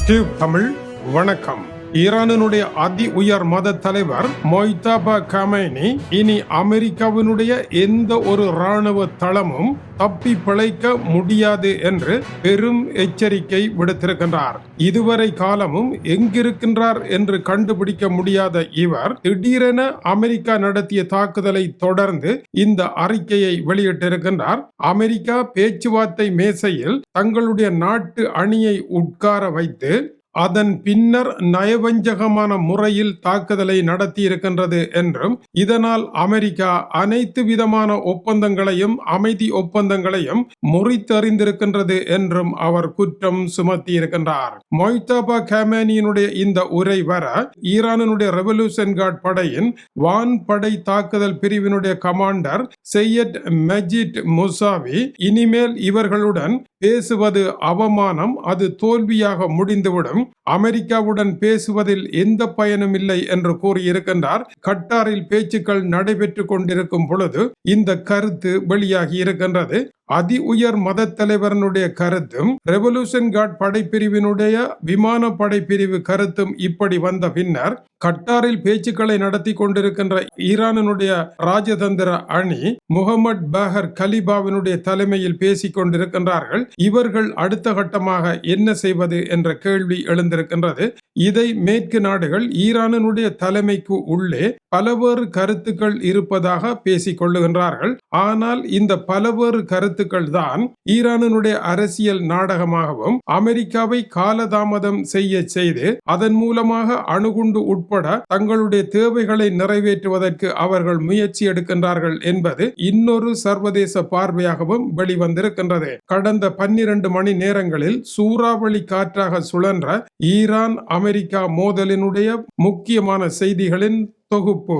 Tube Tamil வணக்கம். ஈரானினுடைய அதி உயர் மத தலைவர் மொய்தபா கமேனி இனி அமெரிக்காவினுடைய எந்த ஒரு இராணுவ தளமும் தப்பி பிழைக்க முடியாது என்று பெரும் எச்சரிக்கை விடுத்திருக்கின்றார். இதுவரை காலமும் எங்கிருக்கின்றார் என்று கண்டுபிடிக்க முடியாத இவர் திடீரென அமெரிக்கா நடத்திய தாக்குதலை தொடர்ந்து இந்த அறிக்கையை வெளியிட்டிருக்கின்றார். அமெரிக்கா பேச்சுவார்த்தை மேசையில் தங்களுடைய நாட்டு அணியை உட்கார வைத்து அதன் பின்னர் நயவஞ்சகமான முறையில் தாக்குதலை நடத்தி இருக்கின்றது என்றும் இதனால் அமெரிக்கா அனைத்து விதமான ஒப்பந்தங்களையும் அமைதி ஒப்பந்தங்களையும் முறித்தறிந்திருக்கின்றது என்றும் அவர் குற்றம் சுமத்தி இருக்கின்றார். மொய்தபா கமேனியினுடைய இந்த உரை வர ஈரானினுடைய ரெவல்யூஷன் கார்ட் படையின் வான்படை தாக்குதல் பிரிவினுடைய கமாண்டர் சையத் மஜித் முசாவி இனிமேல் இவர்களுடன் பேசுவது அவமானம், அது தோல்வியாக முடிந்துவிடும், அமெரிக்காவுடன் பேசுவதில் எந்த பயனும் இல்லை என்று கூறியிருக்கின்றார். கட்டாரில் பேச்சுக்கள் நடைபெற்றுக் கொண்டிருக்கும் பொழுது இந்த கருத்து வெளியாகி இருக்கின்றது. அதி உயர் மத தலைவரனுடைய கருத்தும் ரெவல்யூஷன் கார்ட் படைப்பிரிவினுடைய விமான படைப்பிரிவு கருத்தும் இப்படி வந்த பின்னர் கட்டாரில் பேச்சுக்களை நடத்தி கொண்டிருக்கின்ற ஈரானினுடைய ராஜதந்திர அணி முகமது பாகர் கலிபாவினுடைய தலைமையில் பேசிக் கொண்டிருக்கின்றார்கள். இவர்கள் அடுத்த கட்டமாக என்ன செய்வது என்ற கேள்வி எழுந்திருக்கின்றது. இதை மேற்கு நாடுகள் ஈரானினுடைய தலைமைக்கு உள்ளே பலவேறு கருத்துக்கள் இருப்பதாக பேசிக் கொள்ளுகின்றார்கள். ஆனால் இந்த பலவேறு கருத்துக்கள் தான் ஈரானினுடைய அரசியல் நாடகமாகவும் அமெரிக்காவை காலதாமதம் செய்து அதன் மூலமாக அணுகுண்டு உட்பட தங்களுடைய தேவைகளை நிறைவேற்றுவதற்கு அவர்கள் முயற்சி எடுக்கின்றார்கள் என்பது இன்னொரு சர்வதேச பார்வையாகவும் வெளிவந்திருக்கின்றது. கடந்த 12 மணி நேரங்களில் சூறாவளி காற்றாக சுழன்ற ஈரான் அமெரிக்கா மோதலினுடைய முக்கியமான செய்திகளின் தொகுப்பு.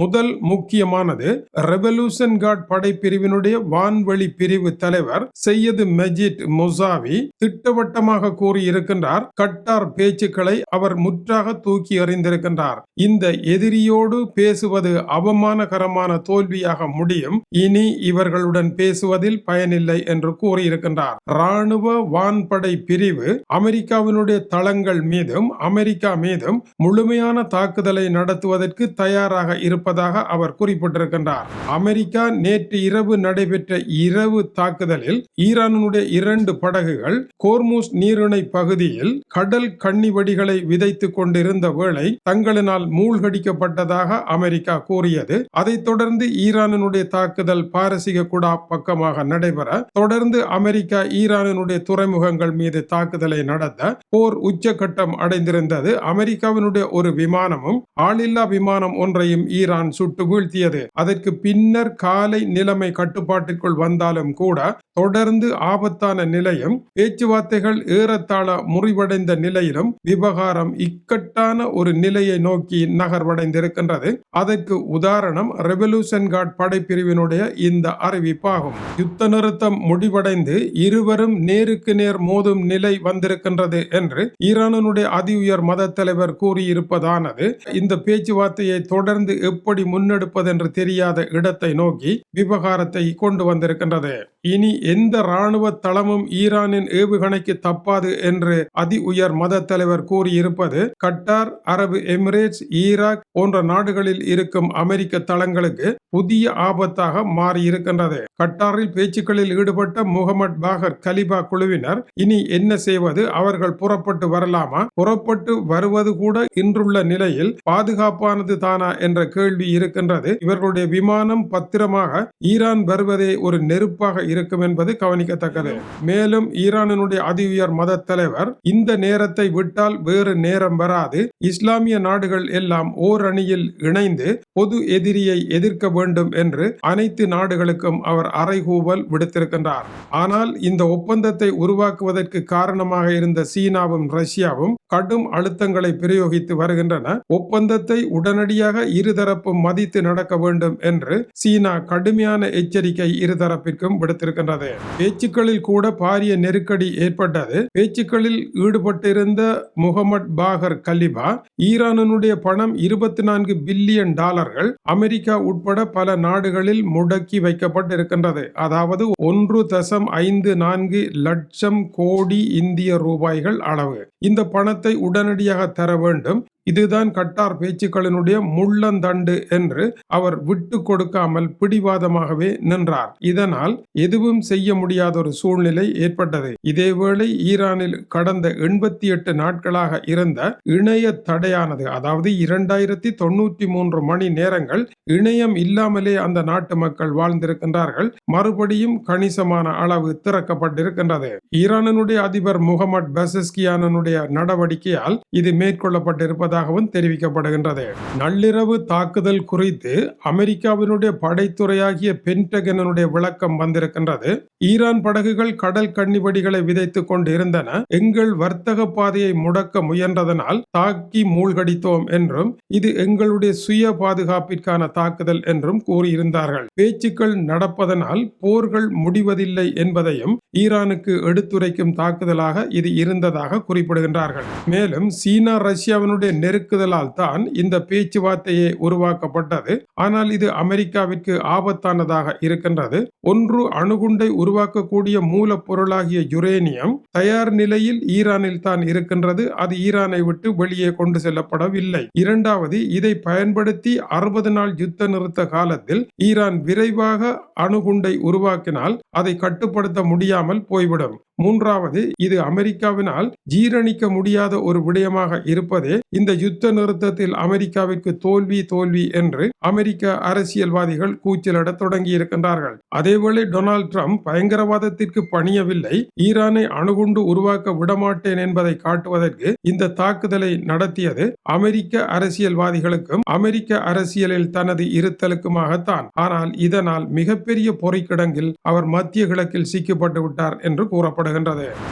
முதல் முக்கியமானது, ரெவல்யூஷன் கார்ட் படைப்பிரிவினுடைய வான்வழி பிரிவு தலைவர் சையத் மஜித் முசாவி திட்டவட்டமாக கூறியிருக்கின்றார். கட்டார் பேச்சுக்களை அவர் முற்றாக தூக்கி எறிந்திருக்கின்றார். இந்த எதிரியோடு பேசுவது அவமானகரமான தோல்வியாக முடியும், இனி இவர்களுடன் பேசுவதில் பயனில்லை என்று கூறியிருக்கின்றார். இராணுவ வான்படை பிரிவு அமெரிக்காவினுடைய தளங்கள் மீதும் அமெரிக்கா மீதும் முழுமையான தாக்குதலை நடத்துவதற்கு தயாராக இருப்பதாக அவர் குறிப்பிட்டிருக்கின்றார். அமெரிக்கா நேற்று இரவு நடைபெற்ற இரவு தாக்குதலில் ஈரானுடைய 2 படகுகள் கோர்முஸ் நீரிணை பகுதியில் கடல் கண்ணிவெடிகளை விதைத்துக் கொண்டிருந்த வேளை தங்களினால் மூழ்கடிக்கப்பட்டதாக அமெரிக்கா கூறியது. அதைத் தொடர்ந்து ஈரானுடைய தாக்குதல் பாரசீக குடா பக்கமாக நடைபெற தொடர்ந்து அமெரிக்கா ஈரானுடைய துறைமுகங்கள் மீது தாக்குதலை நடத்த போர் உச்சகட்டம் அடைந்திருந்தது. அமெரிக்காவினுடைய ஒரு விமானமும் ஆளில்லா விமானம் ஒன்றையும் ஈரான் சுட்டு வீழ்த்தியது. அதற்கு பின்னர் காலை நிலைமை கட்டுப்பாட்டிற்குள் வந்தாலும் கூட தொடர்ந்து ஆபத்தான நிலையும் பேச்சுவார்த்தைகள் ஏறத்தாழ முறிவடைந்த நிலையிலும் விவகாரம் இக்கட்டான ஒரு நிலையை நோக்கி நகர்வடைந்திருக்கின்றது. அதற்கு உதாரணம் ரெவல்யூஷன் கார்ட் படைப்பிரிவினுடைய இந்த அறிவிப்பாகும். யுத்த நிறுத்தம் முடிவடைந்து இருவரும் நேருக்கு நேர் மோதும் நிலை வந்திருக்கின்றது என்று ஈரானுடைய அதி உயர் மத தலைவர் கூறியிருப்பதானது இந்த பேச்சுவார்த்தையை தொடர்ந்து எப்படி முன்னெடுப்பது என்று தெரியாத இடத்தை நோக்கி விவகாரத்தை கொண்டு வந்திருக்கின்றது. இனி எந்த இராணுவ தளமும் ஈரானின் ஏவுகணைக்கு தப்பாது என்று அதி உயர் மத தலைவர் கூறியிருப்பது கட்டார், அரபு எமிரேட்ஸ், ஈராக் போன்ற நாடுகளில் இருக்கும் அமெரிக்க தளங்களுக்கு புதிய ஆபத்தாக மாறியிருக்கின்றது. கட்டாரில் பேச்சுக்களில் ஈடுபட்ட முகமது பாகர் கலிபா குழுவினர் இனி என்ன செய்வது? அவர்கள் புறப்பட்டு வரலாமா? புறப்பட்டு வருவது கூட இன்றுள்ள நிலையில் பாதுகாப்பானது தானா என்ற கேள்வி இருக்கின்றது. இவர்களுடைய விமானம் பத்திரமாக ஈரான் வருவதே ஒரு நெருப்பாக இருக்கும் என்பது கவனிக்கத்தக்கது. மேலும் ஈரானினுடைய அதி உயர் மத தலைவர் இந்த நேரத்தை விட்டால் வேறு நேரம் வராது, இஸ்லாமிய நாடுகள் எல்லாம் ஓர் அணியில் இணைந்து பொது எதிரியை எதிர்க்க வேண்டும் என்று அனைத்து நாடுகளுக்கும் அவர் அறைகூவல் விடுத்திருக்கின்றார். ஆனால் இந்த ஒப்பந்தத்தை உருவாக்குவதற்கு காரணமாக இருந்த சீனாவும் ரஷ்யாவும் கடும் அழுத்தங்களை பிரயோகித்து வருகின்றன. ஒப்பந்தத்தை உடனடியாக இருதரப்பும் மதித்து நடக்க வேண்டும் என்று சீனா கடுமையான எச்சரிக்கை இருதரப்பிற்கும் விடுத்திருக்கிறது. கொடுத்திருக்கின்றது. பேச்சுக்களில் கூட பாரிய நெருக்கடி ஏற்பட்டது. பேச்சுக்களில் ஈடுபட்டிருந்த முகமது பாகர் கலிபா ஈரானுடைய பணம் $24 பில்லியன் அமெரிக்கா உட்பட பல நாடுகளில் முடக்கி வைக்கப்பட்டிருக்கின்றது. அதாவது 1.54 லட்சம் கோடி இந்திய ரூபாய்கள் அளவு. இந்த பணத்தை உடனடியாக தர வேண்டும். இதுதான் கட்டார் பேச்சுக்களினுடைய முள்ளந்தண்டு என்று அவர் விட்டு கொடுக்காமல் பிடிவாதமாகவே நின்றார். இதனால் எதுவும் செய்ய முடியாத ஒரு சூழ்நிலை ஏற்பட்டது. இதேவேளை ஈரானில் கடந்த 88 நாட்களாக இருந்த இணைய தடையானது, அதாவது 2093 மணி நேரங்கள் இணையம் இல்லாமலே அந்த நாட்டு மக்கள் வாழ்ந்திருக்கின்றார்கள், மறுபடியும் கணிசமான அளவு திறக்கப்பட்டிருக்கின்றது. ஈரானுடைய அதிபர் முகமது பெசஸ்கியானுடைய நடவடிக்கையால் இது மேற்கொள்ளப்பட்டிருப்பதாக தெரிவிக்கப்படுகின்றது. நள்ளிரவு தாக்குதல் குறித்து அமெரிக்காவினுடைய படைத்துறையாகிய பென்டகனுடைய விளக்கம் வந்திருக்கின்றது. ஈரான் படகுகள் கடல் கன்னிவெடிகளை விதைத்துக் கொண்டு இருந்தன. எங்கள் வர்த்தக பாதையை முடக்க முயன்றதனால் தாக்கி மூழ்கடித்தோம் என்றும் இது எங்களுடைய சுய பாதுகாப்பிற்கான தாக்குதல் என்றும் கூறியிருந்தார்கள். பேச்சுக்கள் நடப்பதனால் போர்கள் முடிவதில்லை என்பதையும் ஈரானுக்கு எடுத்துரைக்கும் தாக்குதலாக இது இருந்ததாக குறிப்பிடுகின்றார்கள். மேலும் சீனா ரஷ்யாவினுடைய நெருக்குதலால் தான் இந்த பேச்சுவார்த்தையே உருவாக்கப்பட்டது. ஆனால் இது அமெரிக்காவிற்கு ஆபத்தானதாக இருக்கின்றது. ஒன்று, அணுகுண்டை உருவாக்கக்கூடிய மூலப்பொருளாகிய யுரேனியம் தயார் நிலையில் ஈரானில் தான் இருக்கின்றது. அது ஈரானை விட்டு வெளியே கொண்டு செல்லப்படவில்லை. இரண்டாவது, இதை பயன்படுத்தி 60 நாள் யுத்த நிறுத்த காலத்தில் ஈரான் விரைவாக அணுகுண்டை உருவாக்கினால் அதை கட்டுப்படுத்த முடியாமல் போய்விடும். மூன்றாவது, இது அமெரிக்காவினால் ஜீரணிக்க முடியாத ஒரு விடயமாக இருப்பதே இந்த யுத்த நிறுத்தத்தில் அமெரிக்காவிற்கு தோல்வி என்று அமெரிக்க அரசியல்வாதிகள் கூச்சலிட தொடங்கி இருக்கின்றார்கள். அதேவேளை டொனால்ட் ட்ரம்ப் பயங்கரவாதத்திற்கு பணியவில்லை, ஈரானை அணுகுண்டு உருவாக்க விடமாட்டேன் என்பதை காட்டுவதற்கு இந்த தாக்குதலை நடத்தியது அமெரிக்க அரசியல்வாதிகளுக்கும் அமெரிக்க அரசியலில் தனது இருத்தலுக்குமாகத்தான். ஆனால் இதனால் மிகப்பெரிய பொறிக்கிடங்கில் அவர் மத்திய கிழக்கில் சிக்கப்பட்டு விட்டார் என்று கூறப்படுகிறது.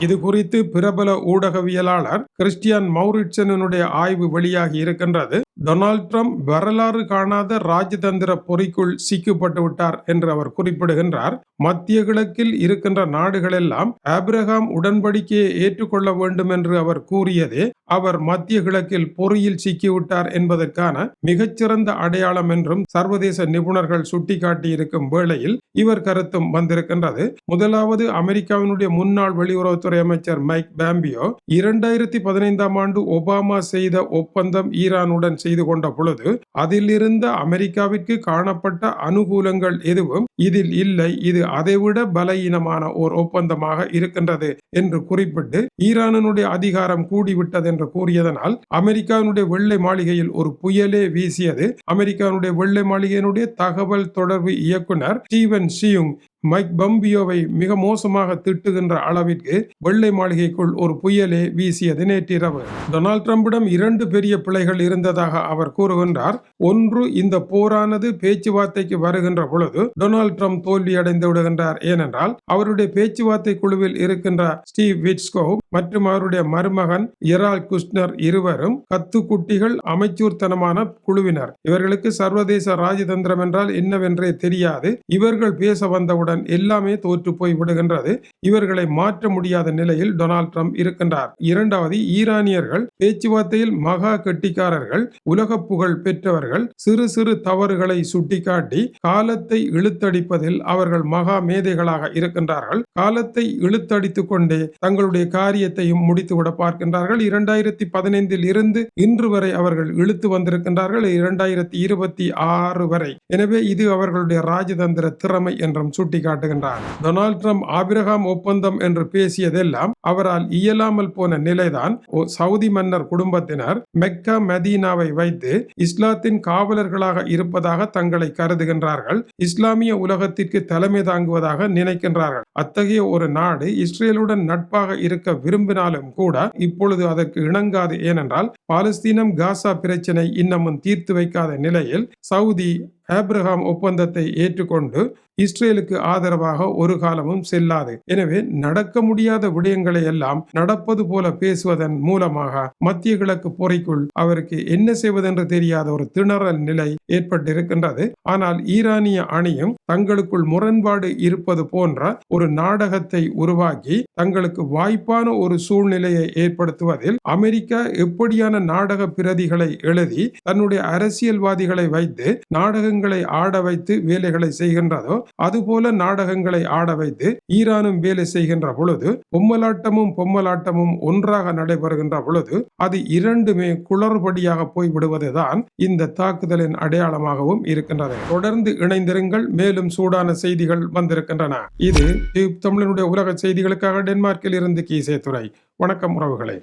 இது குறித்து பிரபல ஊடகவியலாளர் கிறிஸ்டியன் மௌரிட்சனுடைய ஆய்வு வெளியாகி இருக்கின்றது. டொனால்ட் ட்ரம்ப் வரலாறு காணாத ராஜதந்திர பொறிக்குள் சிக்கப்பட்டு விட்டார் என்று அவர் குறிப்பிடுகின்றார். மத்திய கிழக்கில் இருக்கின்ற நாடுகள் எல்லாம் ஆபிரகாம் உடன்படிக்கையை ஏற்றுக்கொள்ள வேண்டும் என்று அவர் கூறியதே அவர் மத்திய கிழக்கில் பொறியில் சிக்கிவிட்டார் என்பதற்கான மிகச்சிறந்த அடையாளம் என்றும் சர்வதேச நிபுணர்கள் சுட்டிக்காட்டி இருக்கும் வேளையில் இவர் கருத்தும் வந்திருக்கின்றது. முதலாவது, அமெரிக்காவினுடைய முன்னாள் வெளியுறவுத்துறை அமைச்சர் மைக் பாம்பியோ 2015ஆம் ஆண்டு ஒபாமா செய்த ஒப்பந்தம் ஈரானுடன் செய்து கொண்ட பொழுது அதிலிருந்த அமெரிக்காவிற்கு காணப்பட்ட அனுகூலங்கள் எதுவும் இதில் இல்லை, இது அதைவிட பலவீனமான ஒரு ஒப்பந்தமாக இருக்கின்றது என்று குறிப்பிட்டு ஈரானுடைய அதிகாரம் கூடிவிட்டது என்று கூறியதனால் அமெரிக்காவினுடைய வெள்ளை மாளிகையில் ஒரு புயலே வீசியது. அமெரிக்காவினுடைய வெள்ளை மாளிகையினுடைய தகவல் தொடர்பு இயக்குனர் ஸ்டீவன் ஷியுங் மைக் பாம்பியோவை மிக மோசமாக திட்டுகின்ற அளவிற்கு வெள்ளை மாளிகைக்குள் ஒரு புயலே வீசியது நேற்றிரவு. டொனால்ட் ட்ரம்பிடம் 2 பெரிய பிழைகள் இருந்ததாக அவர் கூறுகின்றார். ஒன்று, இந்த போரானது பேச்சுவார்த்தைக்கு வருகின்ற பொழுது டொனால்ட் ட்ரம்ப் தோல்வி அடைந்து விடுகின்றார். ஏனென்றால் அவருடைய பேச்சுவார்த்தை குழுவில் இருக்கின்ற ஸ்டீவ் விட்ஸ்கோவ் மற்றும் அவருடைய மருமகன் எரால் குஷ்னர் இருவரும் கத்துக்குட்டிகள், அமைச்சூர்த்தனமான குழுவினர். இவர்களுக்கு சர்வதேச ராஜதந்திரம் என்றால் என்னவென்றே தெரியாது. இவர்கள் பேச வந்தவுடன் எல்லாமே தோற்று போய் விடுகின்றது. இவர்களை மாற்ற முடியாத நிலையில் டொனால்ட் ட்ரம்ப் இருக்கின்றார். இரண்டாவது, ஈரானியர்கள் பேச்சுவார்த்தையில் மகா கெட்டிக்காரர்கள், உலக புகழ் பெற்றவர்கள். சிறு சிறு தவறுகளை சுட்டிக்காட்டி காலத்தை இழுத்தடிப்பதில் அவர்கள் மகா மேதைகளாக இருக்கின்றார்கள். காலத்தை இழுத்தடித்துக் கொண்டே தங்களுடைய காரியத்தையும் முடித்துவிட பார்க்கின்றார்கள். 2015 இருந்து இன்று வரை அவர்கள் இழுத்து வந்திருக்கின்றார்கள், 2026 வரை. எனவே இது அவர்களுடைய ராஜதந்திர திறமை என்றும் சுட்டி காட்டுகின்றார். டொனால்ட் ட்ரம்ப் ஆபிரகாம் ஒப்பந்தம் என்று பேசியதெல்லாம் அவரால் இயலாமல் போன நிலைதான். சவுதி மன்னர் குடும்பத்தினர் மெக்கா மதீனாவை வைத்து இஸ்லாத்தின் காவலர்களாக இருப்பதாக தங்களை கருதுகின்றார்கள். இஸ்லாமிய உலகத்திற்கு தலைமை தாங்குவதாக நினைக்கின்றார்கள். அத்தகைய ஒரு நாடு இஸ்ரேலுடன் நட்பாக இருக்க விரும்பினாலும் கூட இப்பொழுது அதற்கு இணங்காது. ஏனென்றால் பாலஸ்தீனம் காசா பிரச்சனை இன்னமும் தீர்த்து வைக்காத நிலையில் சவுதி ஆப்ரஹாம் ஒப்பந்தத்தை ஏற்றுக்கொண்டு இஸ்ரேலுக்கு ஆதரவாக ஒரு காலமும் செல்லாது. எனவே நடக்க முடியாத விடயங்களை எல்லாம் நடப்பது போல பேசுவதன் மூலமாக மத்திய கிழக்கு பொறைக்குள் அவருக்கு என்ன செய்வதென்று தெரியாத ஒரு திணறல் நிலை ஏற்பட்டிருக்கின்றது. ஆனால் ஈரானிய அணியும் தங்களுக்குள் முரண்பாடு இருப்பது போன்ற ஒரு நாடகத்தை உருவாக்கி தங்களுக்கு வாய்ப்பான ஒரு சூழ்நிலையை ஏற்படுத்துவதில் அமெரிக்கா எப்படியான நாடக பிரதிகளை எழுதி தன்னுடைய அரசியல்வாதிகளை வைத்து நாடகங்களை ஆட வைத்து வேலைகளை செய்கின்றதோ அதுபோல நாடகங்களை ஆட வைத்து ஈரானும் வேலை செய்கின்ற பொழுது பொம்மலாட்டமும் ஒன்றாக நடைபெறுகின்ற பொழுது அது இரண்டுமே குளறுபடியாக போய்விடுவதுதான் இந்த தாக்குதலின் அடையாளமாகவும் இருக்கின்றது. தொடர்ந்து இணைந்திருங்கள், மேலும் சூடான செய்திகள் வந்திருக்கின்றன. இது தமிழனுடைய உலக செய்திகளுக்காக டென்மார்க்கில் இருந்து கீசே துறை. வணக்கம் உறவுகளே.